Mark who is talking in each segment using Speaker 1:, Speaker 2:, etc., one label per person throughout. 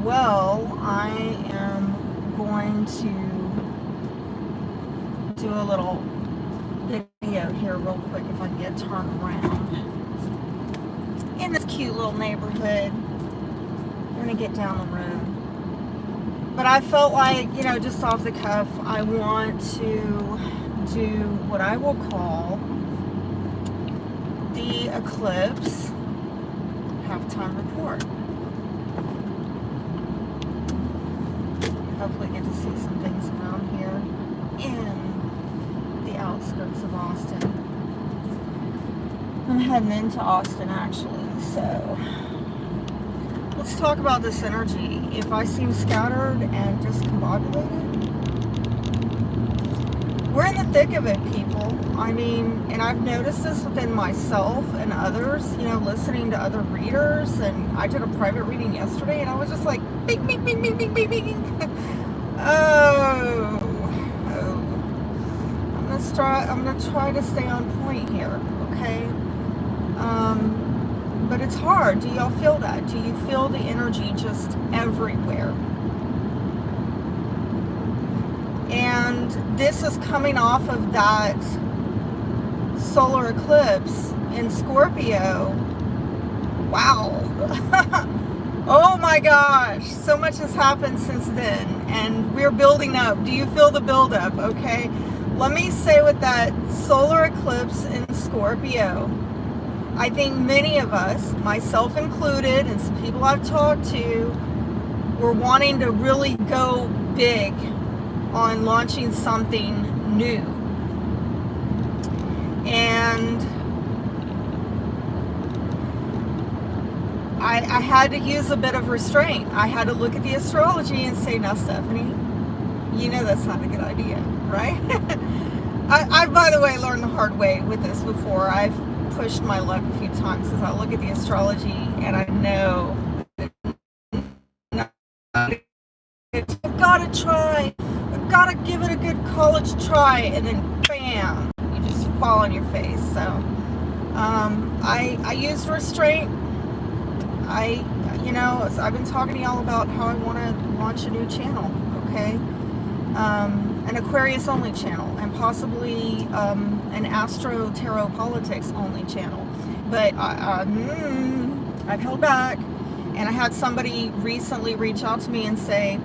Speaker 1: Well, I am going to do a little video here real quick if I can get turned around. In this cute little neighborhood. I'm going to get down the road. But I felt like, just off the cuff, I want to do what I will call the Eclipse halftime report. Hopefully get to see some things around here in the outskirts of Austin. I'm heading into Austin actually, so let's talk about this energy. If I seem scattered and discombobulated, we're in the thick of it, people. I mean, and I've noticed this within myself and others, listening to other readers. And I did a private reading yesterday and I was just like, bing, bing, bing, bing, bing, bing, bing. Oh. I'm gonna try to stay on point here, okay? But it's hard. Do y'all feel that? Do you feel the energy just everywhere? And this is coming off of that solar eclipse in Scorpio. Wow. Oh my gosh. So much has happened since then. And we're building up. Do you feel the buildup? Okay. Let me say with that solar eclipse in Scorpio, I think many of us, myself included, and some people I've talked to, were wanting to really go big on launching something new. And I had to use a bit of restraint. I had to look at the astrology and say, now, Stephanie, that's not a good idea, right? I've, by the way, learned the hard way with this before. I've pushed my luck a few times because I look at the astrology and I know I've got to try. I've got to give it a good college try, and then bam, you just fall on your face. So I used restraint. I've been talking to y'all about how I want to launch a new channel, okay? An Aquarius only channel, and possibly an Astro Tarot Politics only channel. But I've held back, and I had somebody recently reach out to me and say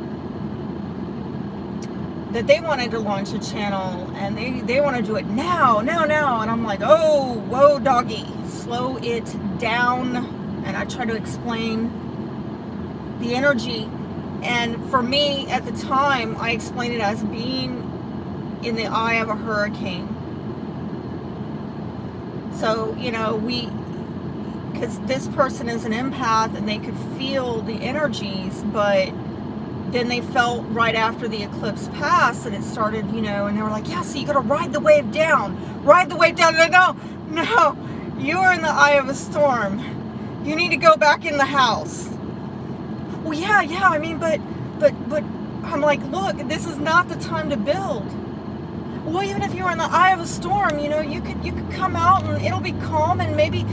Speaker 1: that they wanted to launch a channel and they want to do it now. And I'm like, oh, whoa, doggy, slow it down. And I try to explain the energy. And for me, at the time, I explained it as being in the eye of a hurricane. So, because this person is an empath and they could feel the energies, but then they felt right after the eclipse passed and it started, and they were like, yeah, so you got to ride the wave down. No, you are in the eye of a storm. You need to go back in the house. Well, yeah, I mean, but I'm like, look, this is not the time to build. Well, even if you're in the eye of a storm, you could come out and it'll be calm, and maybe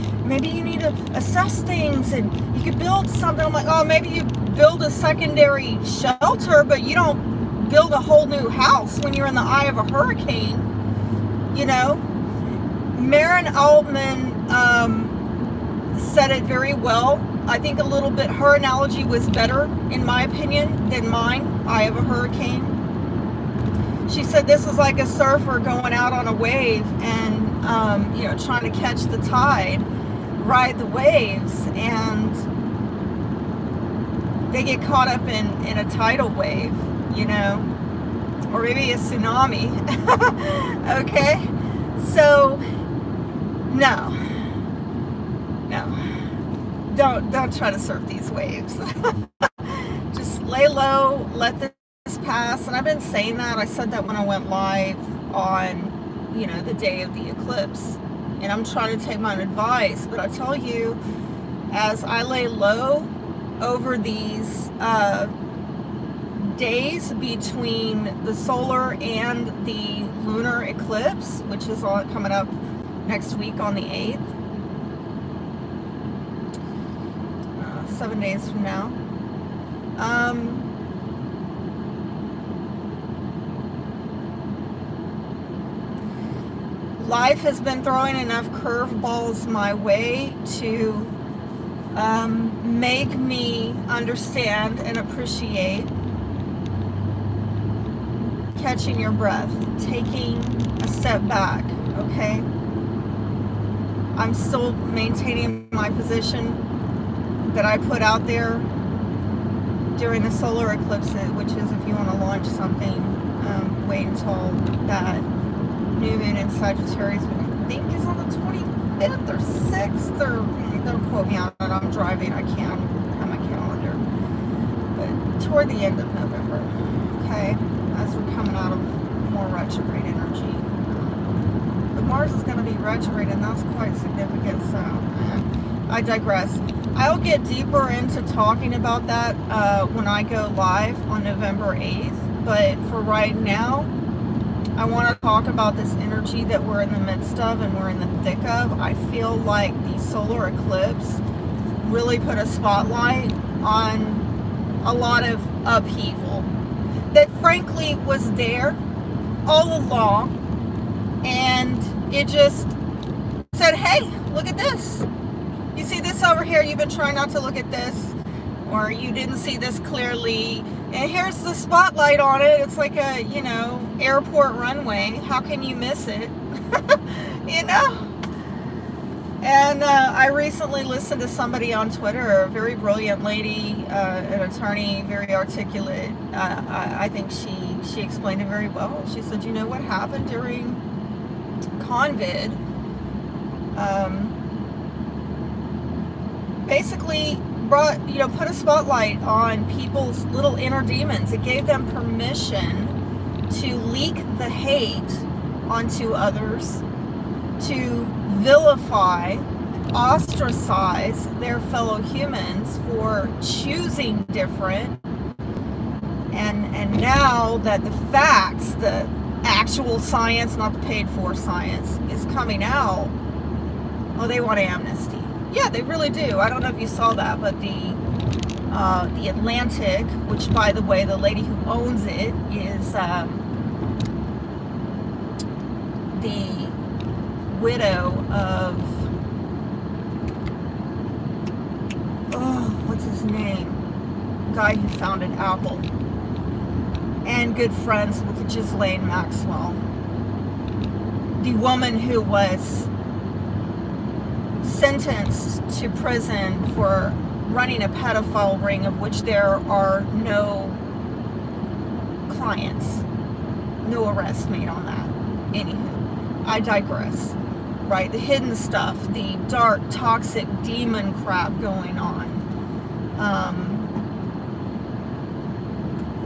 Speaker 1: you need to assess things and you could build something. I'm like, oh, maybe you build a secondary shelter, but you don't build a whole new house when you're in the eye of a hurricane. Marin Altman said it very well. I think a little bit, her analogy was better, in my opinion, than mine, eye of a hurricane. She said this is like a surfer going out on a wave and, trying to catch the tide, ride the waves, and they get caught up in a tidal wave, or maybe a tsunami. Okay? So, no. Don't try to surf these waves. Just lay low, let this pass. And I've been saying that. I said that when I went live on, the day of the eclipse. And I'm trying to take my own advice. But I tell you, as I lay low over these days between the solar and the lunar eclipse, which is coming up next week on the 8th, 7 days from now, Life has been throwing enough curveballs my way to make me understand and appreciate catching your breath, taking a step back, okay? I'm still maintaining my position that I put out there during the solar eclipse, which is if you want to launch something, wait until that new moon in Sagittarius, which I think is on the 25th or 6th, or don't quote me on it, I'm driving, I can't have my calendar, but toward the end of November, okay, as we're coming out of more retrograde energy. But Mars is going to be retrograde, and that's quite significant, so I digress. I'll get deeper into talking about that when I go live on November 8th, but for right now, I want to talk about this energy that we're in the midst of and we're in the thick of. I feel like the solar eclipse really put a spotlight on a lot of upheaval that frankly was there all along, and it just said, hey, look at this. You see this over here? You've been trying not to look at this, or you didn't see this clearly, and here's the spotlight on it. It's like a, you know, airport runway. How can you miss it? You know? And I recently listened to somebody on Twitter, a very brilliant lady, an attorney, very articulate. I think she explained it very well. She said, you know what happened during COVID? Basically brought, you know, put a spotlight on people's little inner demons. It gave them permission to leak the hate onto others, to vilify, ostracize their fellow humans for choosing different. And now that the facts, the actual science, not the paid for science, is coming out, oh, they want amnesty. Yeah, they really do. I don't know if you saw that, but the Atlantic, which, by the way, the lady who owns it is the widow of, what's his name? Guy who founded Apple, and good friends with Ghislaine Maxwell. The woman who was sentenced to prison for running a pedophile ring of which there are no clients, no arrests made on that. Anywho, I digress. Right, the hidden stuff, the dark, toxic demon crap going on.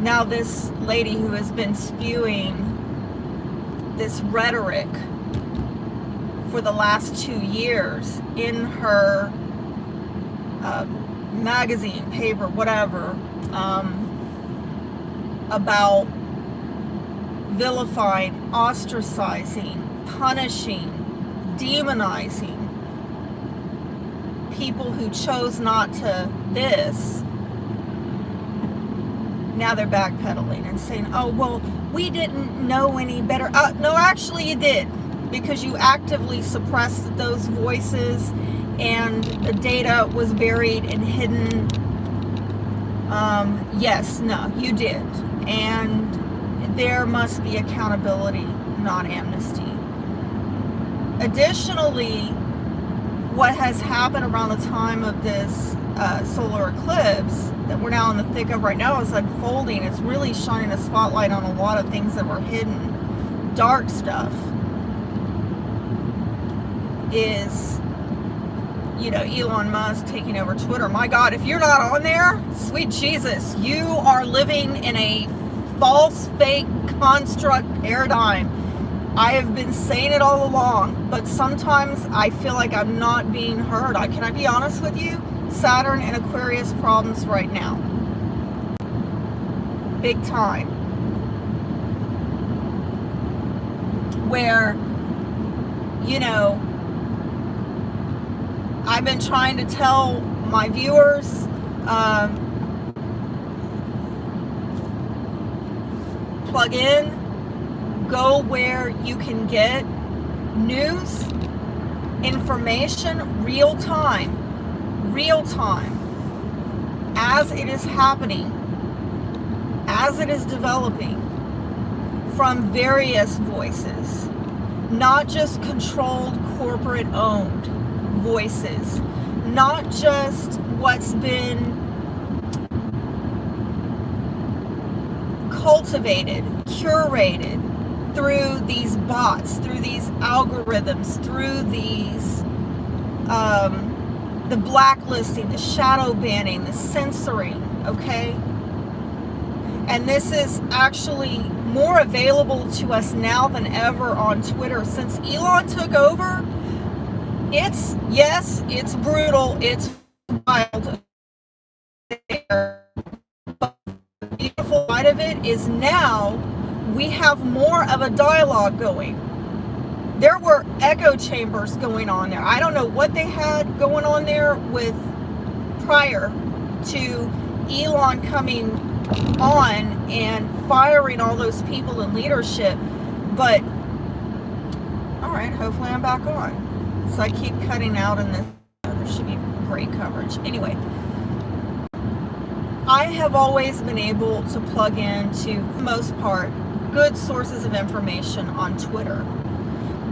Speaker 1: Now this lady who has been spewing this rhetoric for the last 2 years in her magazine, paper, whatever, about vilifying, ostracizing, punishing, demonizing people who chose not to this. Now they're backpedaling and saying, oh, well, we didn't know any better. No, actually you did, because you actively suppressed those voices and the data was buried and hidden. Yes, no, you did. And there must be accountability, not amnesty. Additionally, what has happened around the time of this solar eclipse that we're now in the thick of right now is unfolding. It's really shining a spotlight on a lot of things that were hidden. Dark stuff is, you know, Elon Musk taking over Twitter. My God, if you're not on there, sweet Jesus, you are living in a false, fake construct paradigm. I have been saying it all along, but sometimes I feel like I'm not being heard. Can I be honest with you? Saturn and Aquarius problems right now. Big time. Where, you know, I've been trying to tell my viewers, plug in, go where you can get news, information, real time, as it is happening, as it is developing, from various voices, not just controlled, corporate owned voices, not just what's been cultivated, curated through these bots, through these algorithms, through these the blacklisting, the shadow banning, the censoring, okay? And this is actually more available to us now than ever on Twitter. Since Elon took over, it's brutal, it's wild. But the beautiful side of it is now we have more of a dialogue going. There were echo chambers going on there. I don't know what they had going on there with prior to Elon coming on and firing all those people in leadership. But all right, hopefully I'm back on. So I keep cutting out in this. There should be great coverage. Anyway, I have always been able to plug into, for the most part, good sources of information on Twitter.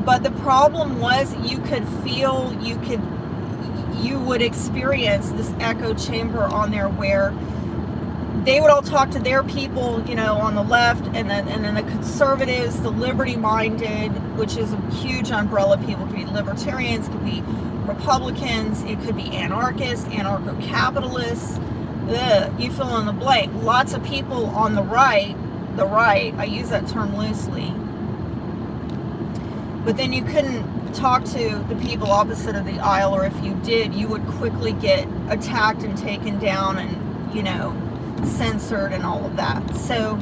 Speaker 1: But the problem was you could feel, you would experience this echo chamber on there where they would all talk to their people, you know, on the left, and then the conservatives, the liberty-minded, which is a huge umbrella. People could be libertarians, could be Republicans, it could be anarchists, anarcho-capitalists, you fill in the blank. Lots of people on the right, I use that term loosely, but then you couldn't talk to the people opposite of the aisle, or if you did, you would quickly get attacked and taken down and, you know, censored and all of that. So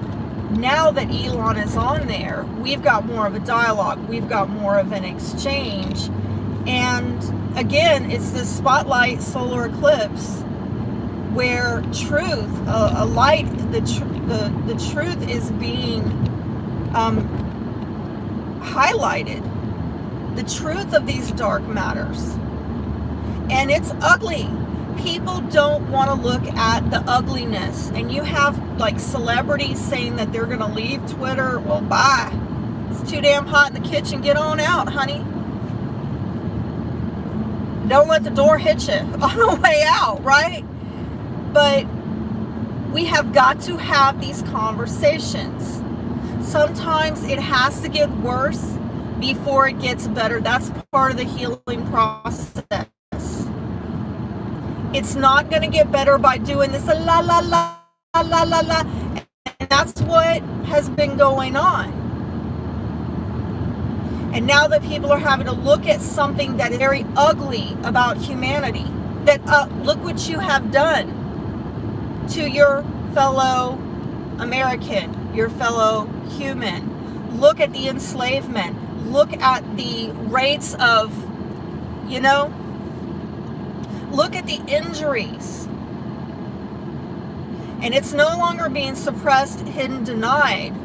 Speaker 1: now that Elon is on there, we've got more of a dialogue, we've got more of an exchange. And again, it's this spotlight solar eclipse where truth, a light, the truth is being highlighted, the truth of these dark matters. And it's ugly. People don't want to look at the ugliness. And you have like celebrities saying that they're going to leave Twitter. Well, bye. It's too damn hot in the kitchen. Get on out, honey. Don't let the door hit you on the way out, right? But we have got to have these conversations. Sometimes it has to get worse before it gets better. That's part of the healing process. It's not going to get better by doing this la la la la la la la. And that's what has been going on. And now that people are having to look at something that is very ugly about humanity, that look what you have done to your fellow American, your fellow human. Look at the enslavement. Look at the rates of, you know, look at the injuries. And it's no longer being suppressed, hidden, denied.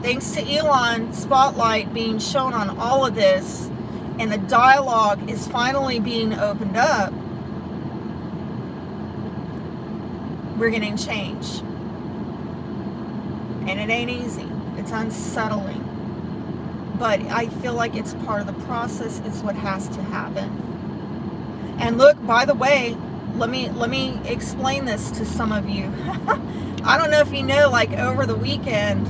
Speaker 1: Thanks to Elon spotlight being shown on all of this, and the dialogue is finally being opened up, we're getting change. And it ain't easy. It's unsettling. But I feel like it's part of the process. It's what has to happen. And look, by the way, let me explain this to some of you. I don't know if you know, like over the weekend,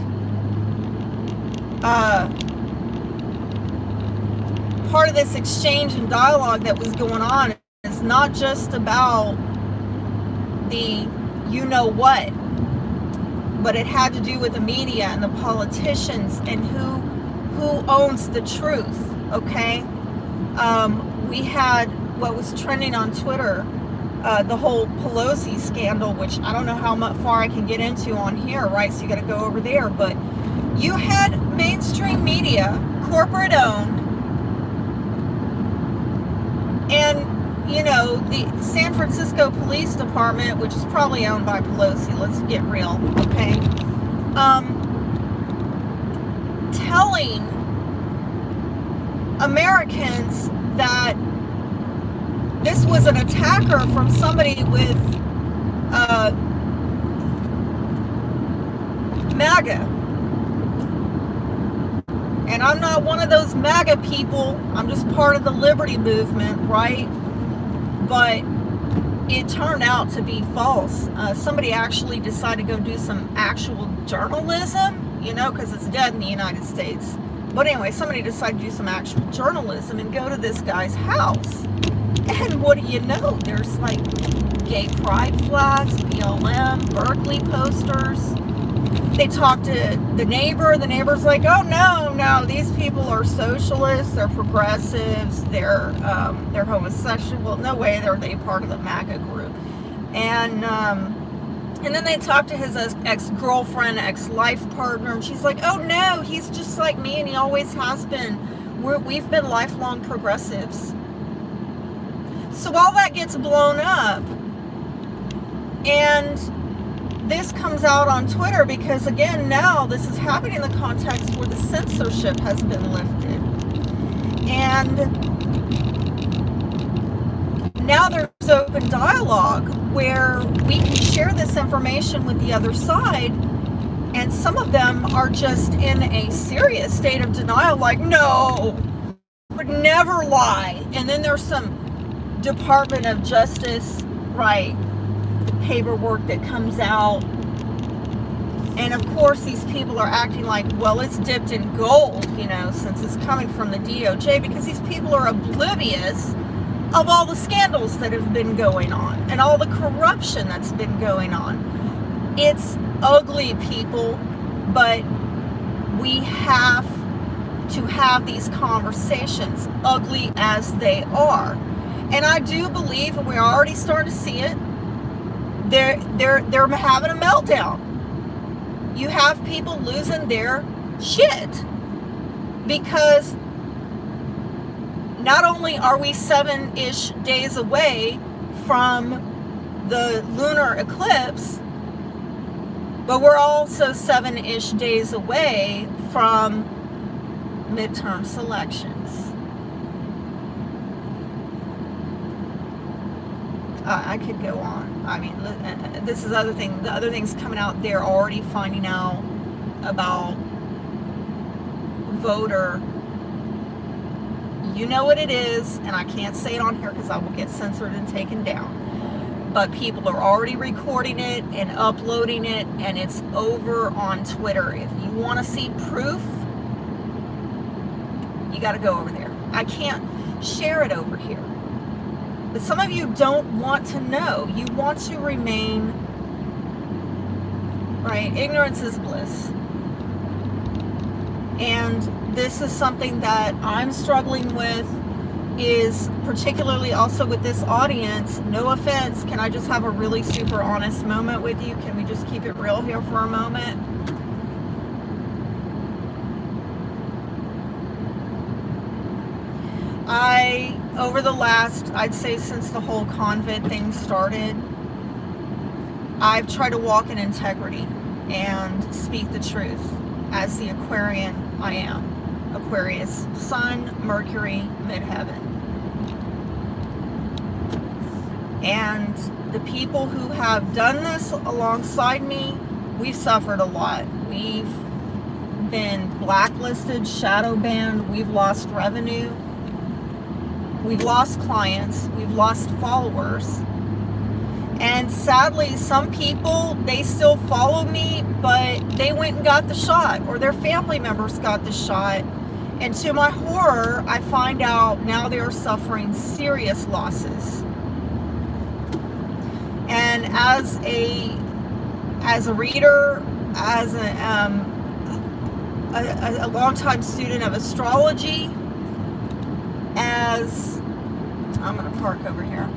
Speaker 1: part of this exchange and dialogue that was going on is not just about the you know what, but it had to do with the media and the politicians and who owns the truth, okay? We had what was trending on Twitter, the whole Pelosi scandal, which I don't know how much far I can get into on here, right? So you got to go over there. But you had mainstream media, corporate owned, and you know, the San Francisco Police Department, which is probably owned by Pelosi, let's get real, okay? telling Americans that this was an attacker from somebody with MAGA. And I'm not one of those MAGA people. I'm just part of the liberty movement, right? But it turned out to be false. Somebody actually decided to go do some actual journalism, you know, because it's dead in the United States. But anyway, somebody decided to do some actual journalism and go to this guy's house. And what do you know? There's like gay pride flags, BLM, Berkeley posters. They talked to the neighbor. The neighbor's like, oh, no, these people are socialists, they're progressives, they're homosexual. No way they're they part of the MAGA group. And then they talked to his ex-girlfriend, ex-life partner, and she's like, oh, no, he's just like me, and he always has been. We've been lifelong progressives. So all that gets blown up, and this comes out on Twitter because, again, now this is happening in the context where the censorship has been lifted. And now there's open dialogue where we can share this information with the other side, and some of them are just in a serious state of denial, like, no, would never lie. And then there's some Department of Justice, right, paperwork that comes out, and of course these people are acting like, well, it's dipped in gold, you know, since it's coming from the DOJ, because these people are oblivious of all the scandals that have been going on and all the corruption that's been going on. It's ugly, people, but we have to have these conversations, ugly as they are. And I do believe, and we're already starting to see it, they're having a meltdown. You have people losing their shit because not only are we 7-ish days away from the lunar eclipse, but we're also 7-ish days away from midterm selections. I could go on. I mean, this is other thing. The other things coming out, they're already finding out about voter. You know what it is, and I can't say it on here because I will get censored and taken down. But people are already recording it and uploading it, and it's over on Twitter. If you want to see proof, you got to go over there. I can't share it over here. But some of you don't want to know. You want to remain, right? Ignorance is bliss. And this is something that I'm struggling with, is particularly also with this audience. No offense, can I just have a really super honest moment with you? Can we just keep it real here for a moment? Over the last, I'd say since the whole COVID thing started, I've tried to walk in integrity and speak the truth as the Aquarian I am. Aquarius, Sun, Mercury, midheaven. And the people who have done this alongside me, we've suffered a lot. We've been blacklisted, shadow banned, we've lost revenue. We've lost clients, we've lost followers, and sadly some people, they still follow me, but they went and got the shot, or their family members got the shot, and to my horror, I find out now they are suffering serious losses. And as a reader, as a longtime student of astrology, as I'm going to park over here.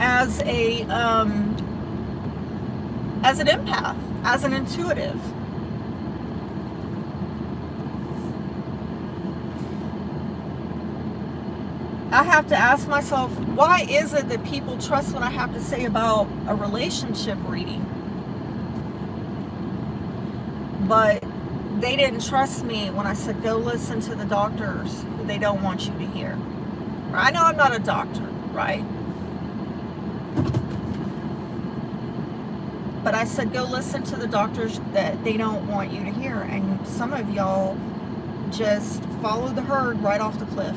Speaker 1: As an empath, as an intuitive, I have to ask myself, why is it that people trust what I have to say about a relationship reading? But they didn't trust me when I said, go listen to the doctors who they don't want you to hear. I know I'm not a doctor, right? But I said, go listen to the doctors that they don't want you to hear. And some of y'all just follow the herd right off the cliff.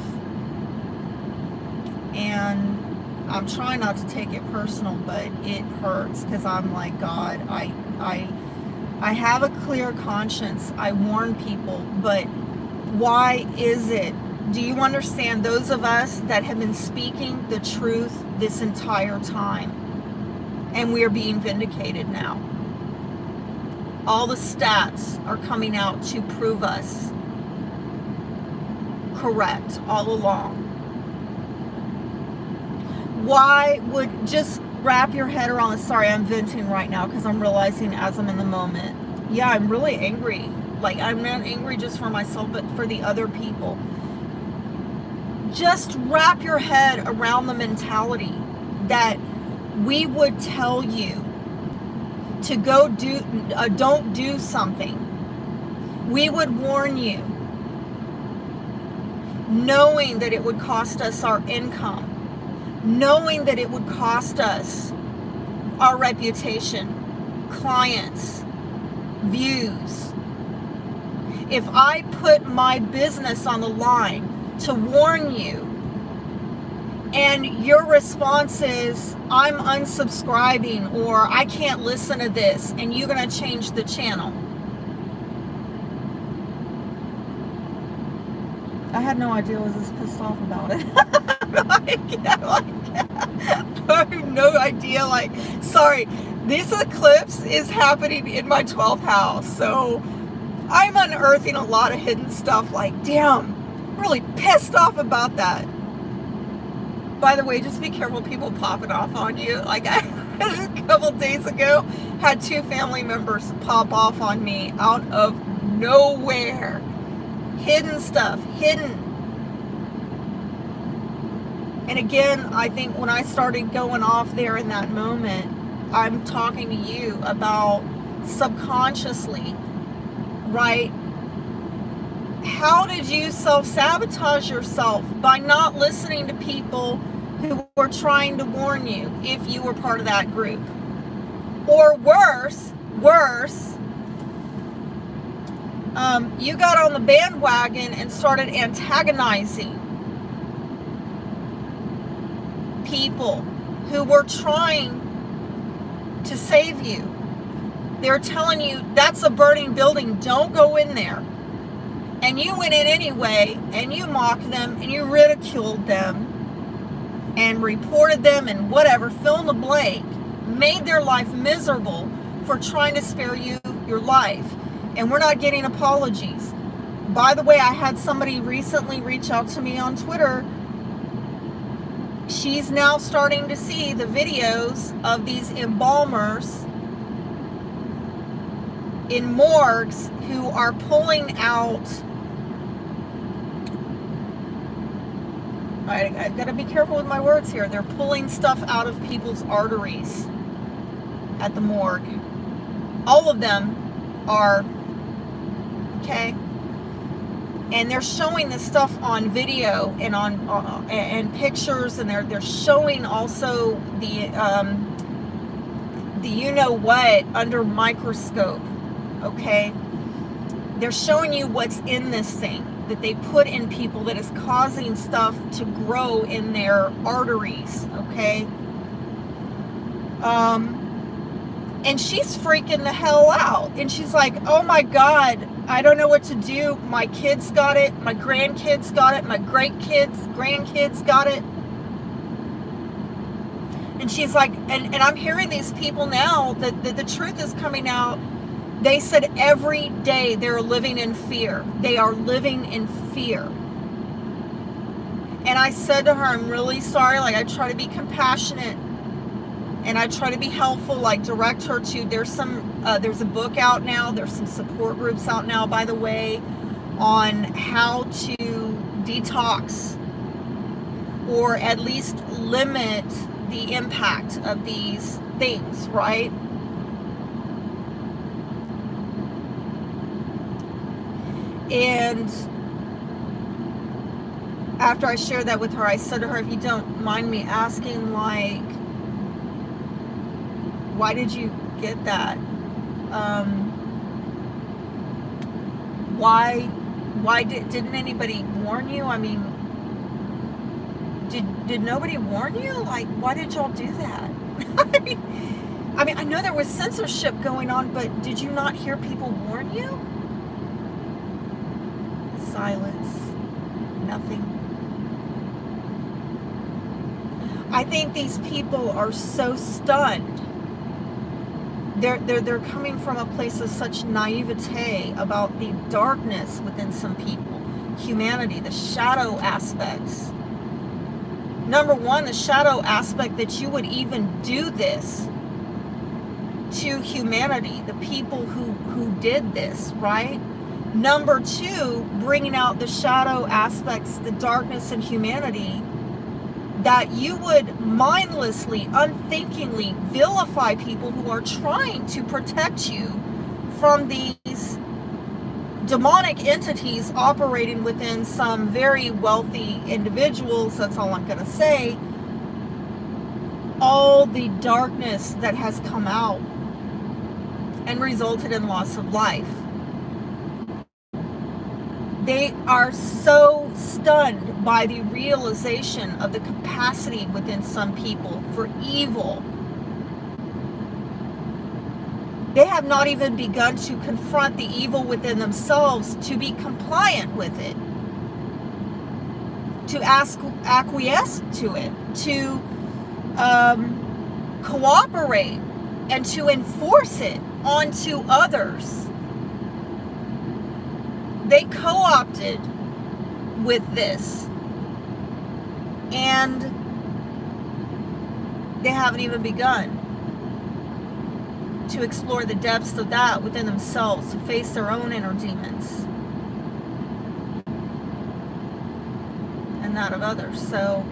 Speaker 1: And I'm trying not to take it personal, but it hurts because I'm like, God, I have a clear conscience. I warn people, but why is it? Do you understand, those of us that have been speaking the truth this entire time, and we are being vindicated now? All the stats are coming out to prove us correct all along. Why would, just wrap your head around this. Sorry, I'm venting right now because I'm realizing as I'm in the moment. Yeah, I'm really angry. Like, I'm not angry just for myself, but for the other people. Just wrap your head around the mentality that we would tell you to go do, don't do something. We would warn you, knowing that it would cost us our income, knowing that it would cost us our reputation, clients, views. If I put my business on the line to warn you, and your response is, I'm unsubscribing, or I can't listen to this, and you're going to change the channel. I had no idea I was this pissed off about it. I have no idea. Like, sorry, this eclipse is happening in my 12th house, so I'm unearthing a lot of hidden stuff. Like, damn, I'm really pissed off about that. By the way, just be careful people popping off on you. Like, I a couple days ago had 2 family members pop off on me out of nowhere. Hidden stuff, hidden. And again, I think when I started going off there in that moment, I'm talking to you about subconsciously, right? How did you self-sabotage yourself by not listening to people who were trying to warn you if you were part of that group? Or worse, you got on the bandwagon and started antagonizing people who were trying to save you. They're telling you, that's a burning building, don't go in there. And you went in anyway, and you mocked them, and you ridiculed them, and reported them, and whatever, fill in the blank, made their life miserable for trying to spare you your life. And we're not getting apologies. By the way, I had somebody recently reach out to me on Twitter. She's now starting to see the videos of these embalmers in morgues who are pulling out, I've got to be careful with my words here, they're pulling stuff out of people's arteries at the morgue. All of them are, okay? And they're showing this stuff on video and on and pictures, and they're showing also the you know what under microscope, okay? They're showing you what's in this thing that they put in people that is causing stuff to grow in their arteries, okay? And she's freaking the hell out. And she's like, oh my God, I don't know what to do. My kids got it. My grandkids got it. My grandkids got it. And she's like, and I'm hearing these people now that the truth is coming out. They said every day they're living in fear. They are living in fear. And I said to her, I'm really sorry. Like, I try to be compassionate. And I try to be helpful, like direct her to, there's a book out now, there's some support groups out now, by the way, on how to detox or at least limit the impact of these things, right? And after I shared that with her, I said to her, if you don't mind me asking, like, why did you get that? Why didn't anybody warn you? I mean, did nobody warn you? Like, why did y'all do that? I mean, I know there was censorship going on, but did you not hear people warn you? Silence. Nothing. I think these people are so stunned. They're coming from a place of such naivete about the darkness within some people, humanity, the shadow aspects. Number one, the shadow aspect that you would even do this to humanity, the people who did this, right? Number two, bringing out the shadow aspects, the darkness in humanity, that you would mindlessly, unthinkingly vilify people who are trying to protect you from these demonic entities operating within some very wealthy individuals. That's all I'm going to say. All the darkness that has come out and resulted in loss of life. They are so stunned by the realization of the capacity within some people for evil. They have not even begun to confront the evil within themselves to be compliant with it, to acquiesce to it, to cooperate, and to enforce it onto others. They co-opted with this, and they haven't even begun to explore the depths of that within themselves, to face their own inner demons and that of others. So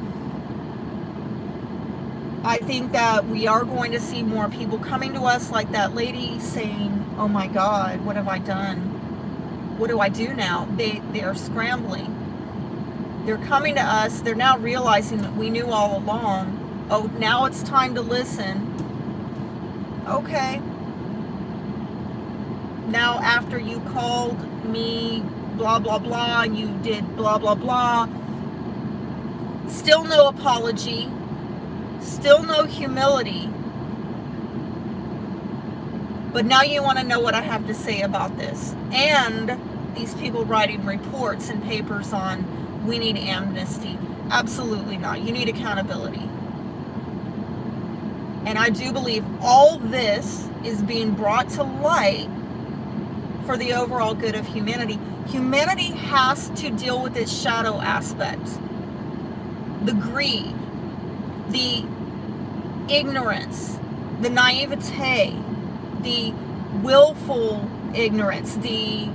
Speaker 1: I think that we are going to see more people coming to us like that lady saying, oh my God, what have I done? What do I do now? They are scrambling. They're coming to us. They're now realizing that we knew all along. Oh, now it's time to listen. Okay. Now after you called me blah, blah, blah, and you did blah, blah, blah, still no apology, still no humility, but now you want to know what I have to say about this. And these people writing reports and papers on, we need amnesty. Absolutely not. You need accountability. And I do believe all this is being brought to light for the overall good of humanity. Humanity has to deal with its shadow aspects. The greed, the ignorance, the naivete, the willful ignorance, the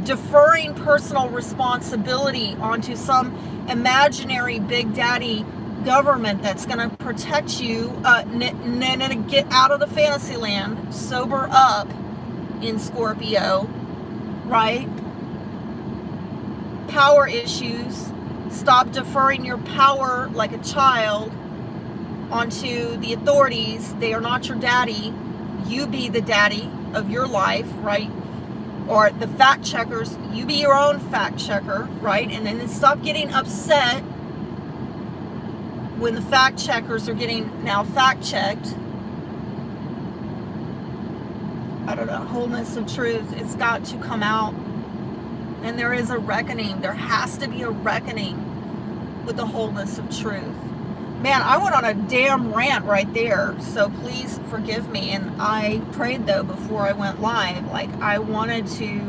Speaker 1: deferring personal responsibility onto some imaginary big daddy government that's going to protect you. Get out of the fantasy land, sober up in Scorpio, right? Power issues. Stop deferring your power like a child onto the authorities. They are not your daddy. You be the daddy of your life, right? Or the fact checkers, you be your own fact checker, right? And then stop getting upset when the fact checkers are getting now fact checked. I don't know, wholeness of truth, it's got to come out. And there is a reckoning. There has to be a reckoning with the wholeness of truth. Man, I went on a damn rant right there, so please forgive me. And I prayed, though, before I went live. Like, I wanted to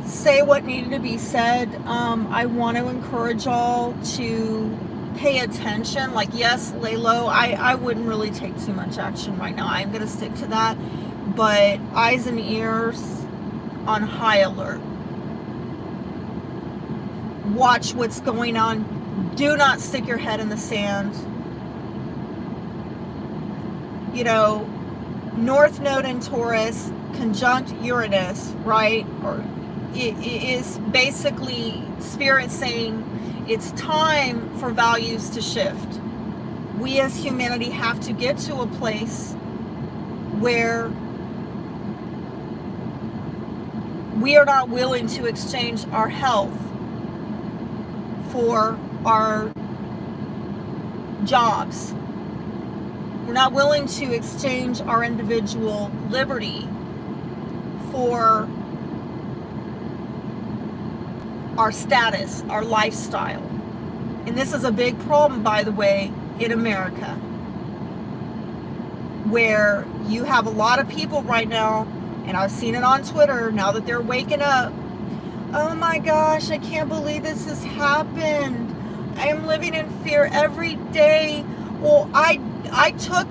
Speaker 1: say what needed to be said. I want to encourage y'all to pay attention. Like, yes, lay low. I wouldn't really take too much action right now. I'm going to stick to that. But eyes and ears on high alert. watch what's going on. Do not stick your head in the sand. You know, North Node in Taurus conjunct Uranus, right? Or it is basically Spirit saying it's time for values to shift. We as humanity have to get to a place where we are not willing to exchange our health for our jobs. We're not willing to exchange our individual liberty for our status, our lifestyle. And this is a big problem, by the way, in America, where you have a lot of people right now, and I've seen it on Twitter, now that they're waking up. Oh my gosh, I can't believe this has happened. I am living in fear every day. Well, I took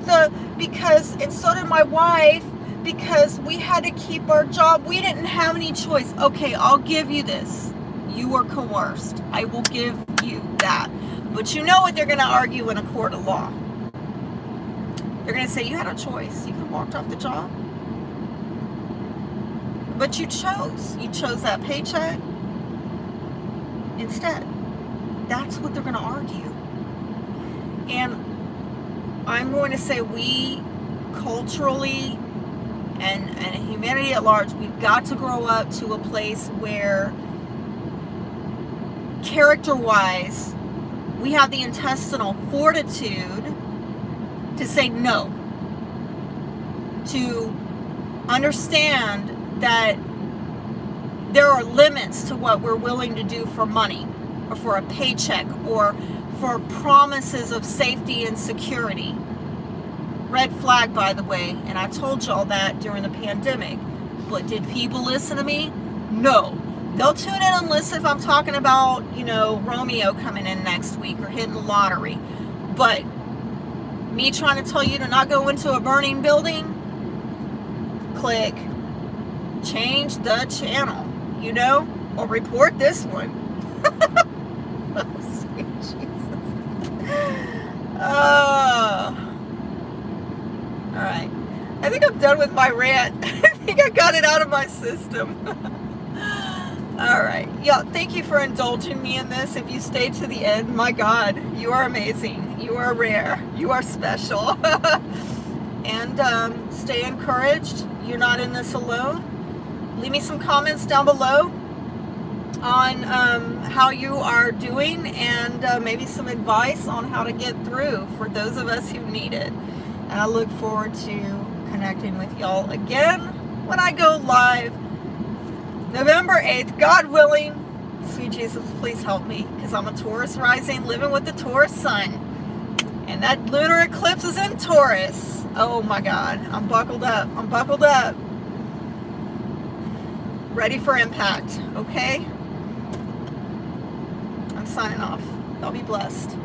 Speaker 1: because, and so did my wife, because we had to keep our job. We didn't have any choice. Okay, I'll give you this. You were coerced. I will give you that. But you know what they're going to argue in a court of law? They're going to say you had a choice. You could have walked off the job. But you chose. You chose that paycheck instead. That's what they're going to argue. And I'm going to say we culturally and humanity at large, we've got to grow up to a place where character-wise, we have the intestinal fortitude to say no, to understand that there are limits to what we're willing to do for money or for a paycheck or for promises of safety and security. Red flag, by the way, and I told y'all that during the pandemic. But did people listen to me? No. They'll tune in and listen if I'm talking about, you know, Romeo coming in next week or hitting the lottery. But me trying to tell you to not go into a burning building, click, change the channel, you know, or report this one. Oh, sweet Jesus. All right. I think I'm done with my rant. I think I got it out of my system. All right. Yeah, thank you for indulging me in this. If you stayed to the end, my God, you are amazing. You are rare. You are special. And stay encouraged. You're not in this alone. Leave me some comments down below on how you are doing and maybe some advice on how to get through for those of us who need it. And I look forward to connecting with y'all again when I go live November 8th, God willing. Sweet Jesus, please help me, because I'm a Taurus rising, living with the Taurus sun. And that lunar eclipse is in Taurus. Oh my God, I'm buckled up. I'm buckled up. Ready for impact, okay? I'm signing off. Y'all be blessed.